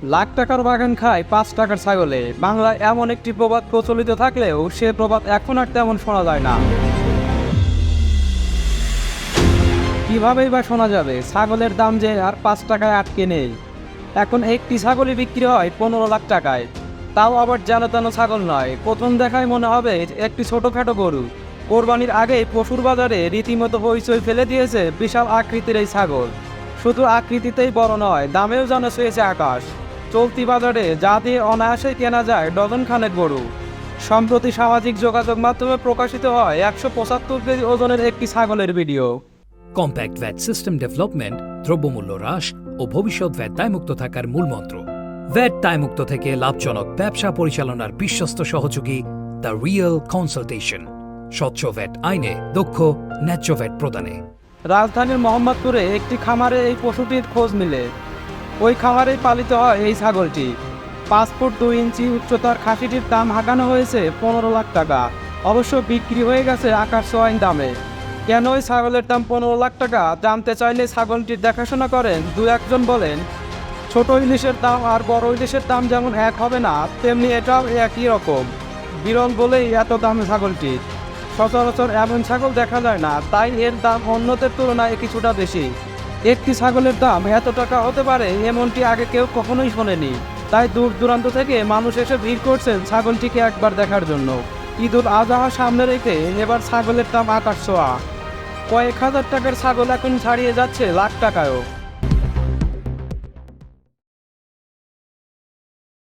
লাখ টাকার বাগান খায় 5 টাকার ছাগলে। বাংলায় এমন একটি প্রবাদ প্রচলিত থাকলেও সে প্রবাদ এখন আর তেমন শোনা যায় না। কিভাবেই বা শোনা যাবে ছাগলের দাম যে আর 5 টাকায় আটকে নেই। এখন একটি ছাগলই বিক্রি হয় 15 লাখ টাকায়, তাও আবার যেন তেন ছাগল নয়। প্রথম দেখায় মনে হবে একটি ছোটখাটো গরু। কোরবানির আগেই পশুর বাজারে রীতিমতো হইচই ফেলে দিয়েছে বিশাল আকৃতির এই ছাগল। শুধু আকৃতিতেই বড় নয়, দামেও যেন ছুঁয়েছে আকাশ। চলতি বাজারে যা দিয়ে অনায়াসেই কেনা যায় ডজন খানেক গরু। সম্প্রতি সামাজিক যোগাযোগ মাধ্যমে প্রকাশিত হয় 175 কেজি ওজনের একটি ছাগলের video. Compact VAT system development, দ্রব্যমূল্য হ্রাস ও ভবিষ্যৎ ভ্যাট দায়মুক্ত থাকার মূলমন্ত্র। ভ্যাট দায়মুক্ত থেকে লাভজনক ব্যবসা পরিচালনার বিশ্বস্ত সহযোগী দ্য রিয়েল কনসালটেশন। স্বচ্ছ ভ্যাট আইনে দক্ষ ন্যায্য ভ্যাট প্রদানে। রাজধানীর মোহাম্মদপুরে একটি খামারে এই পশুটির খোঁজ মিলে। ওই খামারেই পালিত হয় এই ছাগলটি। 5 ফুট 2 ইঞ্চি উচ্চতার খাসিটির দাম হাঁকানো হয়েছে 15 লাখ টাকা। অবশ্য বিক্রি হয়ে গেছে আকাশ ছোঁয়া দামে। কেন ওই ছাগলের দাম 15 লাখ টাকা জানতে চাইলে ছাগলটির দেখাশোনা করেন দু একজন বলেন, ছোট ইলিশের দাম আর বড় ইলিশের দাম যেমন এক হবে না, তেমনি এটাও একই রকম। বিরল বলেই এত দাম ছাগলটির। সচরাচর এমন ছাগল দেখা যায় না, তাই এর দাম অন্যদের তুলনায় কিছুটা বেশি। একটি ছাগলের দাম এত টাকা হতে পারে এমনটি আগে কেউ কখনোই শোনেনি। তাই দূর দূরান্ত থেকে মানুষ এসে ভিড় করছেন ছাগলটিকে একবার দেখার জন্য। ঈদুল আজহা সামনে রেখে এবার ছাগলের দাম আকাশ ছোঁয়া। কয়েক হাজার টাকার ছাগল এখন ছাড়িয়ে যাচ্ছে লাখ টাকায়ও।